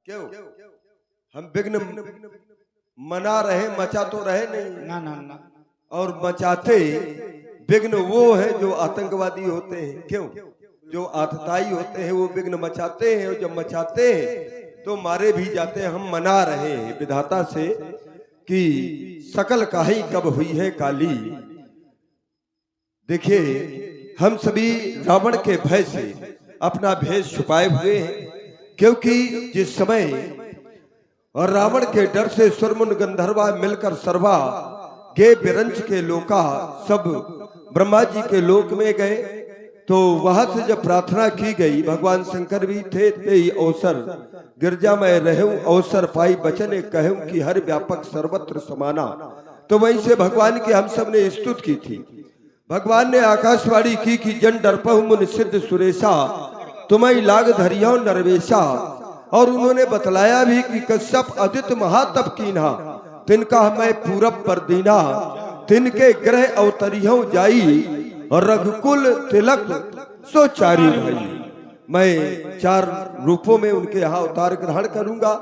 क्यों हम विघ्न मना रहे, मचा तो रहे नहीं ना ना ना। और मचाते विघ्न वो है जो आतंकवादी होते हैं। क्यों? जो आतताई होते हैं वो विघ्न मचाते हैं, और जब मचाते हैं तो मारे भी जाते हैं। हम मना रहे हैं विधाता से कि सकल काहे कब हुई है काली। देखिए हम सभी रावण के भय से अपना भेष छुपाए हुए हैं, क्योंकि जिस समय और रावण के डर से सुरमुन गंधर्वा मिलकर सर्वा गे बिरंच के लोका सब ब्रह्मा जी के लोक में गए। तो वहां से जब प्रार्थना की गई, भगवान शंकर भी थे ते अवसर गिरजा में रहूं अवसर पाई बचन कहूं कि हर व्यापक सर्वत्र समाना। तो वहीं से भगवान की हम सब ने स्तुति की थी। भगवान ने आकाशवाणी की कि जन डरपहु मुन सिद्ध सुरेशा तुम्हें लाग धरियो नरवेशा। और उन्होंने बतलाया भी कि कश्यप अदित महातप कीन्हा तिनका मैं पूरब पर दीना। तिनके ग्रह अवतरियों जाई और रघुकुल तिलक सो चारी भाई। मैं 4 रूपों में उनके यहाँ अवतार ग्रहण करूंगा।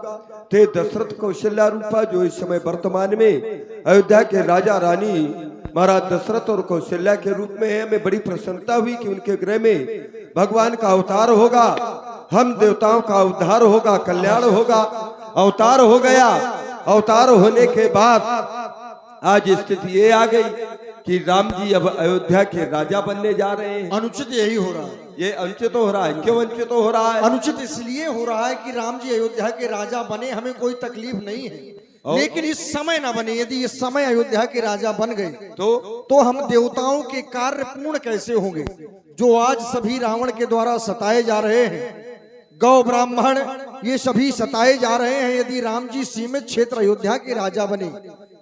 ते दशरथ कौशल्या रूपा जो इस समय वर्तमान में अयोध्या के राजा रानी महाराज दशरथ और कौशल्या के रूप में है। हमें बड़ी प्रसन्नता हुई कि उनके गृह में भगवान का अवतार होगा, हम देवताओं का उद्धार होगा, कल्याण होगा। अवतार हो गया। अवतार होने के बाद आज स्थिति ये आ गई कि राम जी अब अयोध्या के राजा बनने जा रहे हैं। अनुचित यही हो रहा है। ये अनुचित हो रहा है। क्यों अनुचित हो रहा है? अनुचित इसलिए हो रहा है कि राम जी अयोध्या के राजा बने, हमें कोई तकलीफ नहीं है, लेकिन इस समय ना बने। यदि इस समय अयोध्या के राजा बन गए तो हम देवताओं के कार्य पूर्ण कैसे होंगे, जो आज सभी रावण के द्वारा सताए जा रहे हैं। गौ ब्राह्मण ये सभी सताए जा रहे हैं। यदि राम जी सीमित क्षेत्र अयोध्या के राजा बने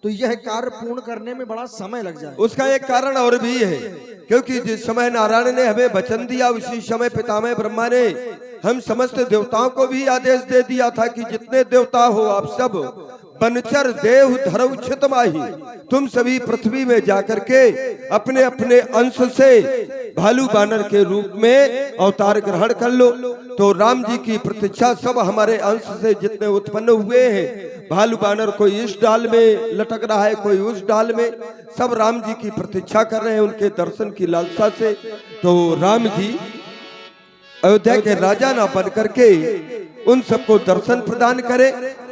तो यह कार्य पूर्ण करने में बड़ा समय लग जाए। उसका एक कारण और भी है, क्योंकि जिस समय नारायण ने हमें वचन दिया उसी समय पितामह ब्रह्मा ने हम समस्त देवताओं को भी आदेश दे दिया था कि जितने देवता हो आप सब बनचर देव धरव छित माही, तुम सभी पृथ्वी में जाकर के अपने अपने अंश से भालू बानर के रूप में अवतार ग्रहण कर लो। तो राम जी की प्रतीक्षा सब हमारे अंश से जितने उत्पन्न हुए हैं, भालू बानर कोई इस डाल में लटक रहा है, कोई उस डाल में, सब राम जी की प्रतीक्षा कर रहे हैं उनके दर्शन की लालसा से। तो राम जी अयोध्या के राजा ना बन करके उन सबको दर्शन प्रदान करे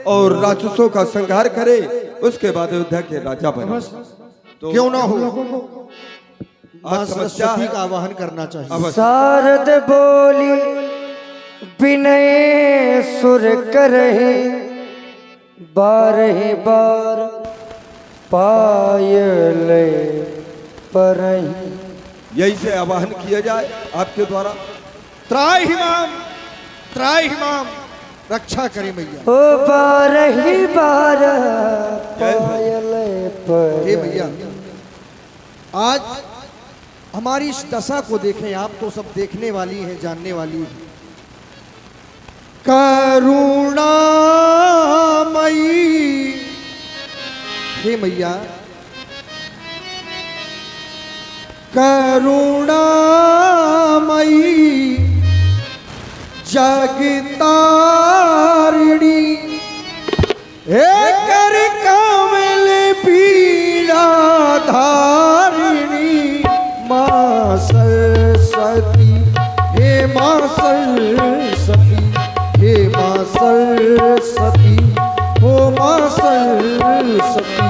और राक्षसों का संहार करे, उसके बाद अयोध्या के राजा बने। तो क्यों ना हो, मां सरस्वती का आवाहन करना चाहिए। शारद बोली विनय सुर करहे 12 बार पायल परही। यही से आवाहन किया जाए आपके द्वारा। त्राहि माम रक्षा करी मैया। ओ 12 बार पायल हे परही। भैया आज हमारी इस दशा को देखें आप, तो सब देखने वाली हैं, जानने वाली हैं। करुणामयी हे मैया, करुणामयी जगतारिणी हे कर कमल पीड़ा धारिणी। मां सरस्वती हे मां सरस्वती हे मां सरस्वती हो मां सरस्वती।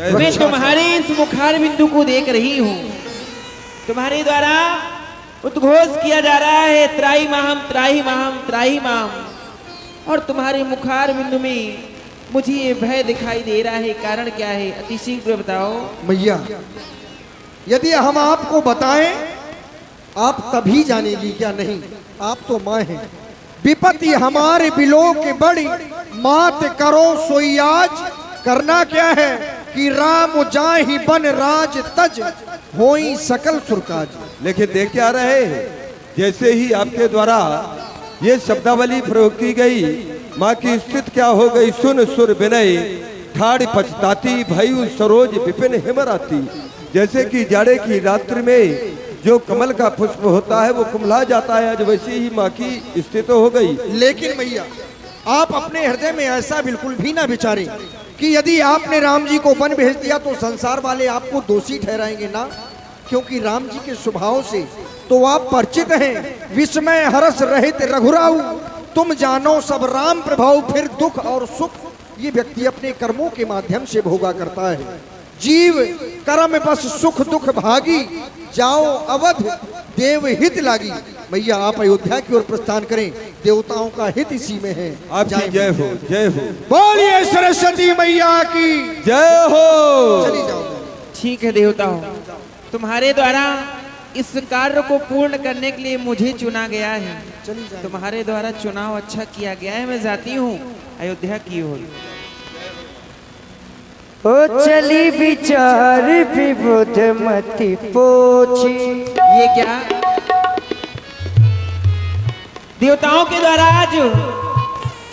मैं तुम्हारे इस मुखार बिंदु को देख रही हूँ। तुम्हारे द्वारा उद्घोष किया जा रहा है त्राही माहम त्राही माहम त्राही माहम, और तुम्हारे मुखार बिंदु में मुझे ये भय दिखाई दे रहा है। कारण क्या है, अति शीघ्र बताओ। मैया यदि हम आपको बताएं आप तभी जानेगी क्या? नहीं, आप तो माँ हैं। विपत्ति हमारे बिलो के बड़ी, मात करो सोई आज। करना क्या है कि राम जाहि बन राज तज, होई सकल सुरकाज। लेकिन देख क्या रहे हैं, जैसे ही आपके द्वारा ये शब्दावली प्रयोग की गई, माँ की स्थिति क्या हो गई। सुन सुर विनय ठाड़ पछताती, भयु सरोज विपिन हिमराती। जैसे कि जाड़े की रात्रि में जो कमल का पुष्प होता है वो कुमला जाता है, आज वैसे ही माँ की स्थिति हो गई। लेकिन मैया आप अपने हृदय में ऐसा बिल्कुल भी ना विचारें कि यदि आपने राम जी को वन भेज दिया तो संसार वाले आपको दोषी ठहराएंगे ना, क्योंकि राम जी के स्वभाव से तो आप परिचित हैं। विस्मय हर्ष रहित रघुराऊ, तुम जानो सब राम प्रभाव। फिर दुख और सुख ये व्यक्ति अपने कर्मों के माध्यम से भोगा करता है। जीव कर्म बस सुख दुख भागी, जाओ अवध देव हित लागी। भैया आप अयोध्या की ओर प्रस्थान करें, देवताओं का हित इसी में है। आपकी जय हो, जय हो। बोलिए सरस्वती मैया की जय हो। चली जाओ। ठीक है देवताओं, तुम्हारे द्वारा इस कार्य को पूर्ण करने के लिए मुझे चुना गया है। चली जाओ। तुम्हारे द्वारा चुनाव अच्छा किया गया है। मैं जाती हूँ अयोध्या की ओर। ओ चली विचार विबुध मति पोछी। ये क्या देवताओं के द्वारा आज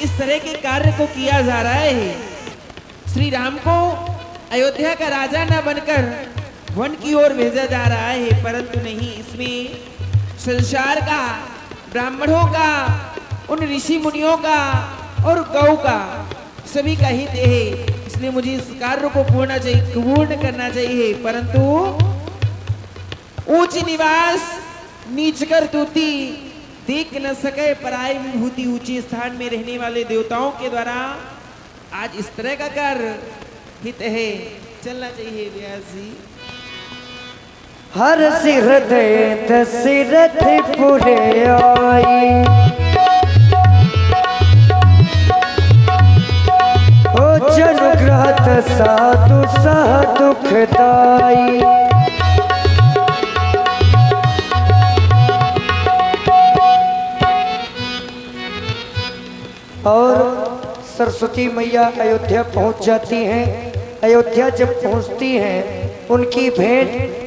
इस तरह के कार्य को किया जा रहा है। श्री राम को अयोध्या का राजा न बनकर वन की ओर भेजा जा रहा है, परंतु नहीं, इसमें संसार का, ब्राह्मणों का, उन ऋषि मुनियों का और गौ का सभी का हित है। इसलिए मुझे इस कार्य को पूर्ण करना चाहिए। परंतु ऊंच निवास नीच कर तूती, देख न सके पराई विभूति। ऊंचे स्थान में रहने वाले देवताओं के द्वारा आज इस तरह का कार्य हित है, चलना चाहिए व्यास जी। हर हृदय दशरथ पुरे आई, ओ जनुग्रहत साधु सह दुखदाई। और सरस्वती मैया अयोध्या पहुंच जाती हैं। अयोध्या जब पहुंचती हैं, उनकी भेंट